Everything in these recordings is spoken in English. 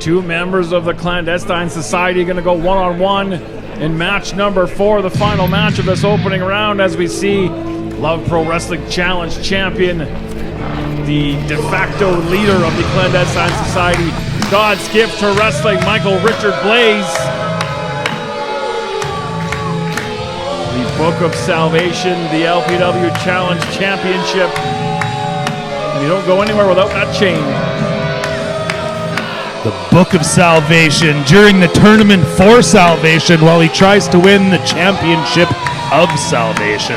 Two members of the Clandestine Society going to go one-on-one in match number 4, the final match of this opening round, as we see Love Pro Wrestling Challenge champion, the de facto leader of the Clandestine Society, God's gift to wrestling, Michael Richard Blais. The Book of Salvation, the LPW Challenge Championship. And you don't go anywhere without that chain. The Book of Salvation during the tournament for salvation while he tries to win the championship of salvation.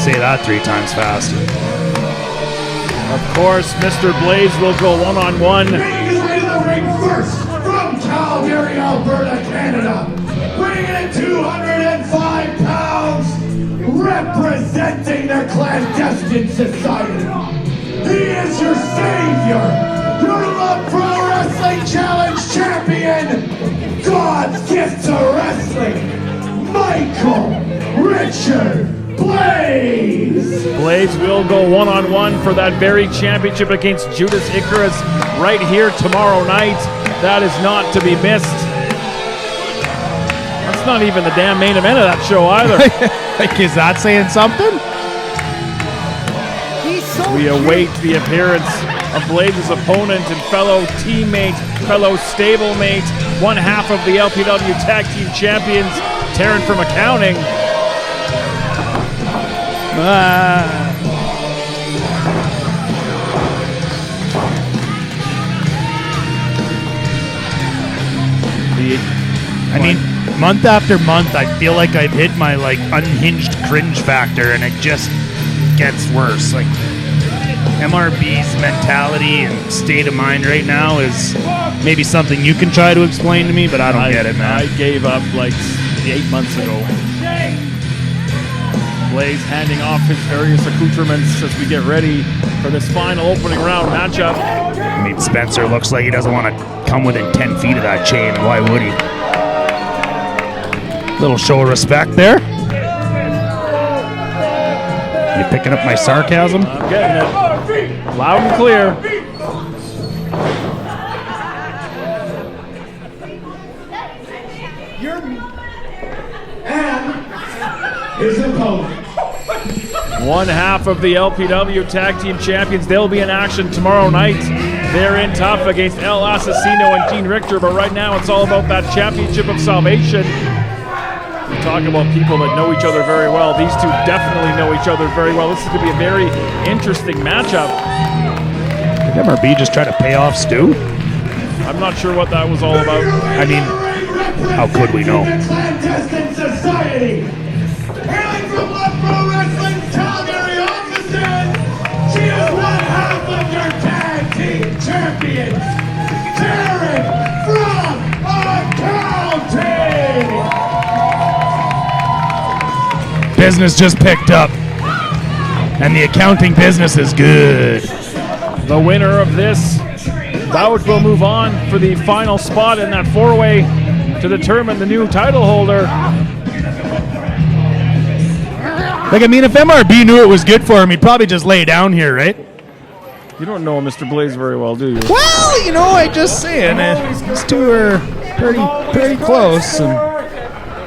Say that 3 times fast. Of course, Mr. Blais will go one-on-one. Making his way to the ring first from Calgary, Alberta, Canada. Weighing in at 205 pounds, representing the Clandestine Society. He is your savior, your Love Pro Wrestling Challenge champion, God's gift to wrestling, Michael Richard Blais. Blais will go one-on-one for that very championship against Judas Icarus right here tomorrow night. That is not to be missed. That's not even the damn main event of that show either. Like, is that saying something? We await the appearance of Blais' opponent and fellow teammate, fellow stablemate, one half of the LPW Tag Team Champions, Taryn from accounting. I mean, month after month, I feel like I've hit my unhinged cringe factor, and it just gets worse. Like, MRB's mentality and state of mind right now is maybe something you can try to explain to me, but I don't get it, man. I gave up like 8 months ago. Blais handing off his various accoutrements as we get ready for this final opening round matchup. I mean, Spencer looks like he doesn't want to come within 10 feet of that chain. Why would he? Little show of respect there. You picking up my sarcasm? I'm getting it. Loud and clear. And his opponent. One half of the LPW Tag Team Champions. They'll be in action tomorrow night. They're in tough against El Asesino and Gene Richter, but right now it's all about that championship of salvation. We talk about people that know each other very well. These two definitely know each other very well. This is going to be a very interesting matchup. Did MRB just try to pay off Stu? I'm not sure what that was all about. I mean, how could we know? Clandestine Society. Hailing from Love Pro Wrestling Calgary offices, she is one half of your tag team champions, Taryn from accounting. Business just picked up, and the accounting business is good. The winner of this bout will move on for the final spot in that 4-way to determine the new title holder. Like, I mean, if MRB knew it was good for him, he'd probably just lay down here, right? You don't know Mr. Blais very well, do you? Well, you know, I just saying, these two are pretty close, and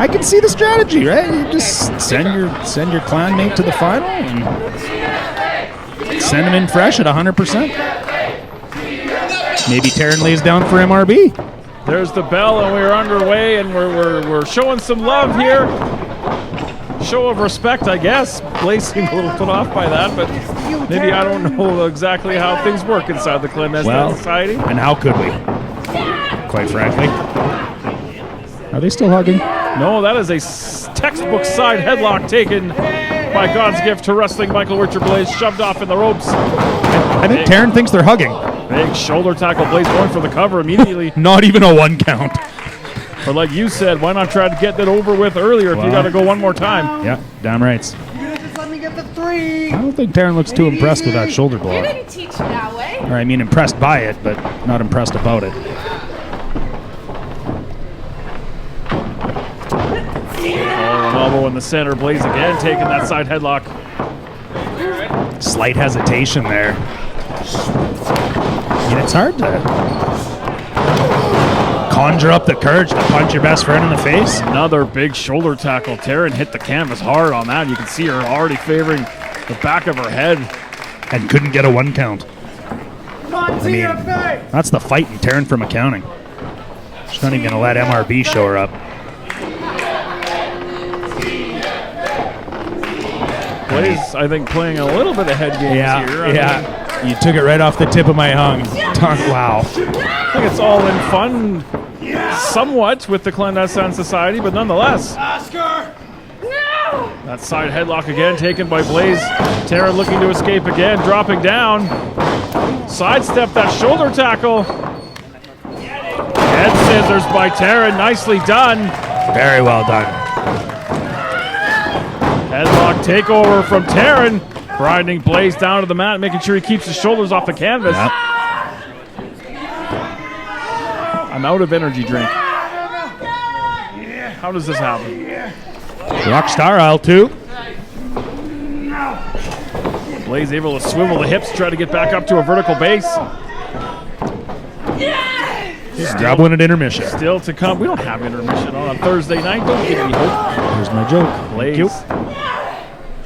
I can see the strategy, right? You just send your clan mate to the final and send him in fresh at 100%. Maybe Taryn lays down for MRB. There's the bell, and we're underway, and we're showing some love here. Show of respect, I guess. Blais seemed a little put off by that, but maybe I don't know exactly how things work inside the Clandestine Society. And how could we? Quite frankly. Are they still hugging? No, that is a textbook side headlock taken by God's gift to wrestling. Michael Richard Blais shoved off in the ropes. I think Taryn thinks they're hugging. Big shoulder tackle. Blais going for the cover immediately. Not even a 1 count. But like you said, why not try to get that over with earlier if you got to go one more time? Yeah, damn right. You're gonna just let me get the 3. I don't think Taryn looks too impressed with that shoulder You block. didn't teach it that way. Or I mean, impressed by it, but not impressed about it. An elbow in the center. Blais again taking that side headlock. Slight hesitation there. I mean, it's hard to conjure up the courage to punch your best friend in the face. Another big shoulder tackle. Taryn hit the canvas hard on that. You can see her already favoring the back of her head. And couldn't get a 1 count. Come on, TFA! That's the fight in Taryn from accounting. She's not even going to let MRB show her up. Blais, I think, playing a little bit of head games here. I mean, You took it right off the tip of my tongue. Wow. I think it's all in fun somewhat with the Clandestine Society, but nonetheless. Oscar! No! That side headlock again taken by Blais. Taryn looking to escape again, dropping down. Sidestep that shoulder tackle. Head scissors by Taryn, nicely done. Very well done. Headlock takeover from Taryn. Grinding Blais down to the mat, making sure he keeps his shoulders off the canvas. Yep. I'm out of energy drink. How does this happen? Rockstar aisle 2. Blais able to swivel the hips, try to get back up to a vertical base. Grab one at intermission. Still to come. We don't have intermission on a Thursday night. Don't give me hope. Here's my joke. Blais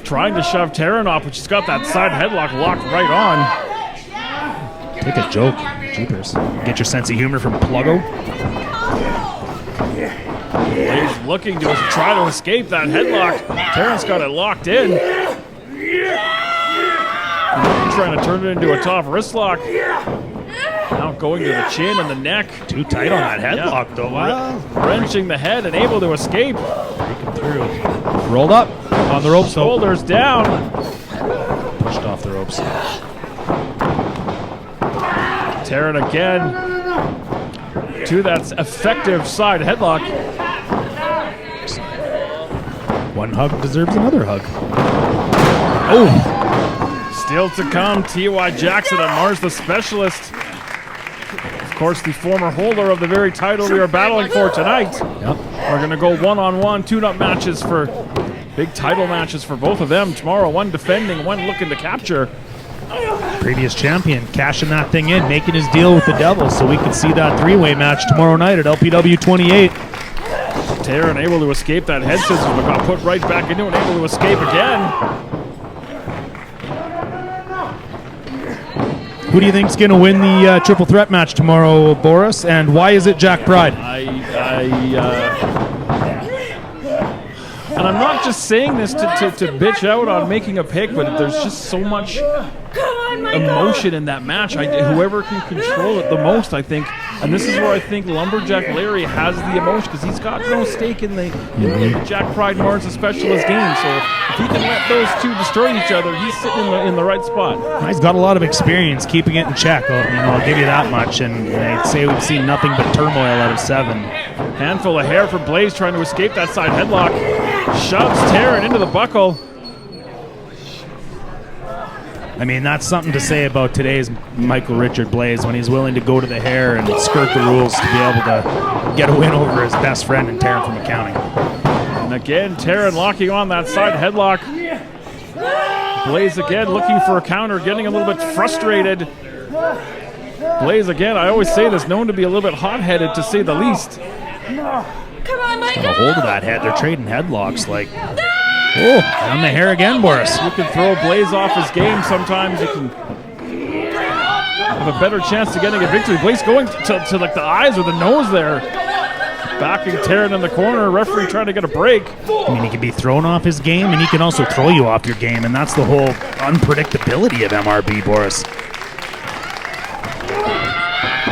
trying to shove Taryn off, but she's got that side headlock locked right on. Take a joke. Jeepers. Get your sense of humor from Pluggo. Blais looking to try to escape that headlock. Taryn's got it locked in. Trying to turn it into a tough wrist lock. Now going to the chin and the neck. Too tight on that headlock, though. Wow. Wrenching the head and able to escape. Breaking through. Rolled up on the ropes. Shoulders down. Pushed off the ropes. Taryn again to that effective side headlock. One hug deserves another hug. Oh! Still to come, T.Y. Jackson and Mars the Specialist. Of course, the former holder of the very title we are battling for tonight. Yep. We're going to go one-on-one, tune-up matches for big title matches for both of them tomorrow. One defending, one looking to capture. Previous champion cashing that thing in, making his deal with the Devil so we can see that 3-way match tomorrow night at LPW 28. Taryn able to escape that head scissors, but got put right back into it, able to escape again. Who do you think's going to win the triple threat match tomorrow, Boris? And why is it Jack Pride? And I'm not just saying this to bitch out on making a pick, but there's just so much emotion in that match. Whoever can control it the most, I think, and this is where I think Lumberjack Larry has the emotion, because he's got no stake in the Jack Pride Mars the Specialist game. So if he can let those two destroy each other, he's sitting in the right spot. He's got a lot of experience keeping it in check. I'll give you that much. And I'd say we've seen nothing but turmoil out of 7. Handful of hair for Blais trying to escape that side headlock. Shoves Taryn into the buckle. I mean, that's something to say about today's Michael Richard Blais when he's willing to go to the hair and skirt the rules to be able to get a win over his best friend in Taryn from accounting. And again, Taryn locking on that side headlock. Blais again looking for a counter, getting a little bit frustrated. Blais again, I always say this, known to be a little bit hot-headed to say the least. Come on, Michael! Got a hold of that head. They're trading headlocks like... Oh, on the hair again, Boris. You can throw Blais off his game sometimes. You can have a better chance to getting a victory. Blais going to like the eyes or the nose there. Backing Taryn in the corner. Referee trying to get a break. I mean, he can be thrown off his game, and he can also throw you off your game, and that's the whole unpredictability of MRB, Boris.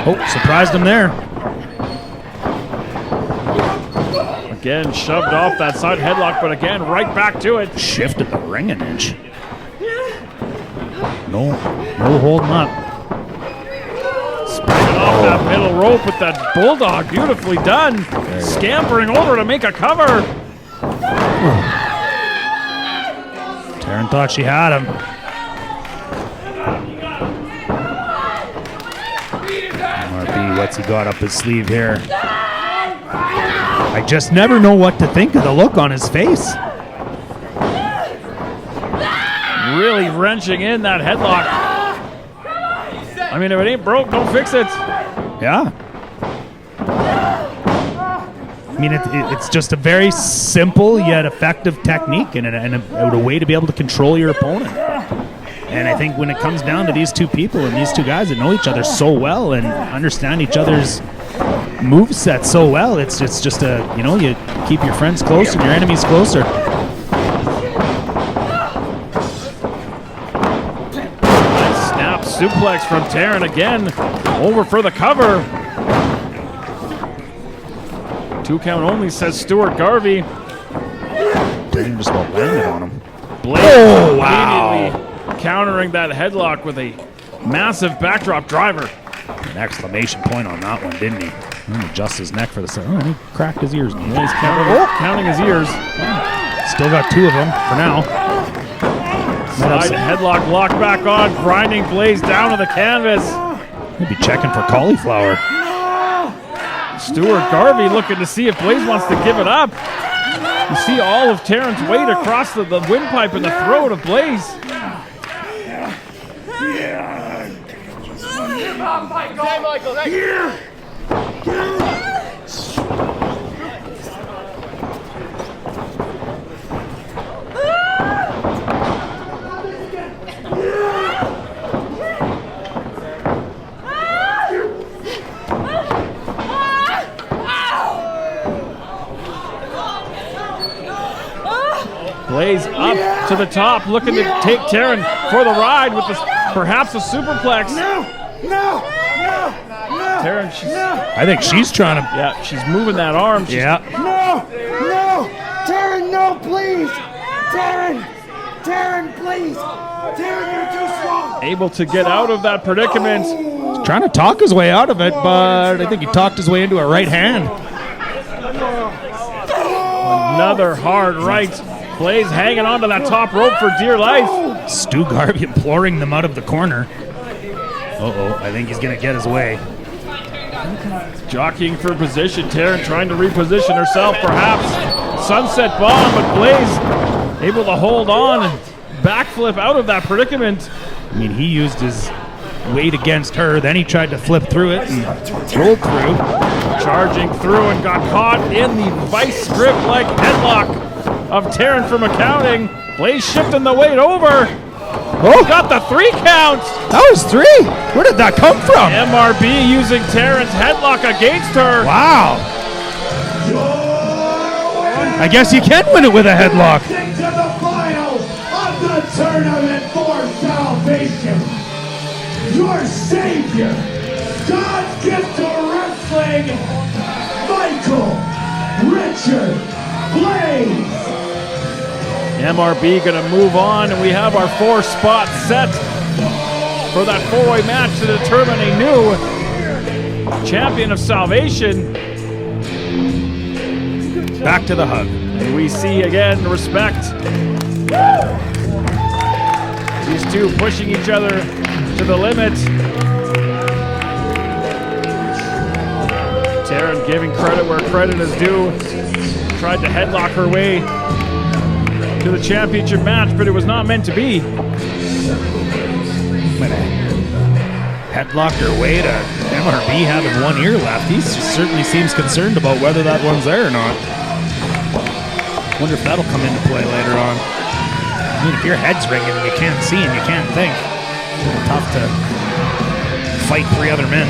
Oh, surprised him there. Again, shoved off that side headlock, but again, right back to it. Shifted the ring an inch. No holding up. Spraying off that middle rope with that bulldog. Beautifully done. Scampering over to make a cover. Taryn thought she had him. MRB, what's he got up his sleeve here? I just never know what to think of the look on his face. Really wrenching in that headlock. I mean, if it ain't broke, don't fix it. Yeah. I mean, it's just a very simple yet effective technique and a way to be able to control your opponent. And I think when it comes down to these two people and these two guys that know each other so well and understand each other's moveset so well, it's just you keep your friends close and your enemies closer. Nice snap suplex from Taryn again. Over for the cover. 2 count only, says Stuart Garvey. Didn't just about landed on him. Blais immediately countering that headlock with a massive backdrop driver. An exclamation point on that one, didn't he? Adjust his neck for the second. Oh, he cracked his ears. Yeah, he's counting his ears. Still got 2 of them for now. Side headlock locked back on, grinding Blais down to the canvas. Maybe checking for cauliflower. Stuart Garvey looking to see if Blais wants to give it up. You see all of Taryn's weight across the windpipe and the throat of Blais. Blais up to the top, looking to take Taryn for the ride with this, perhaps a superplex. No! Taryn, I think she's trying to. Yeah, she's moving that arm. Yeah. No! Taryn, no, please! Taryn, please! Taryn, you're too strong! Able to get out of that predicament. Trying to talk his way out of it, but I think he talked his way into a right hand. Another hard right. Blais hanging onto that top rope for dear life. Stu Garvey imploring them out of the corner. I think he's going to get his way. Jockeying for position. Taryn trying to reposition herself, perhaps. Sunset bomb, but Blais able to hold on and backflip out of that predicament. I mean, he used his weight against her, then he tried to flip through it and rolled through. Charging through and got caught in the vice grip-like headlock of Taryn from accounting. Blais shifting the weight over. Got the 3 count. That was 3. Where did that come from? MRB using Taryn's headlock against her. Wow. I guess you can win it with a headlock. To the final of the tournament for salvation. Your savior, God's gift to wrestling, Michael Richard Blais. MRB gonna move on, and we have our 4 spots set for that 4-way match to determine a new champion of salvation. Back to the hug. And we see again respect. These two pushing each other to the limit. Taryn giving credit where credit is due. Tried to headlock her way to the championship match, but it was not meant to be. Headlocked her way to MRB having 1 ear left. He certainly seems concerned about whether that one's there or not. Wonder if that'll come into play later on. I mean, if your head's ringing and you can't see and you can't think, it's tough to fight 3 other men.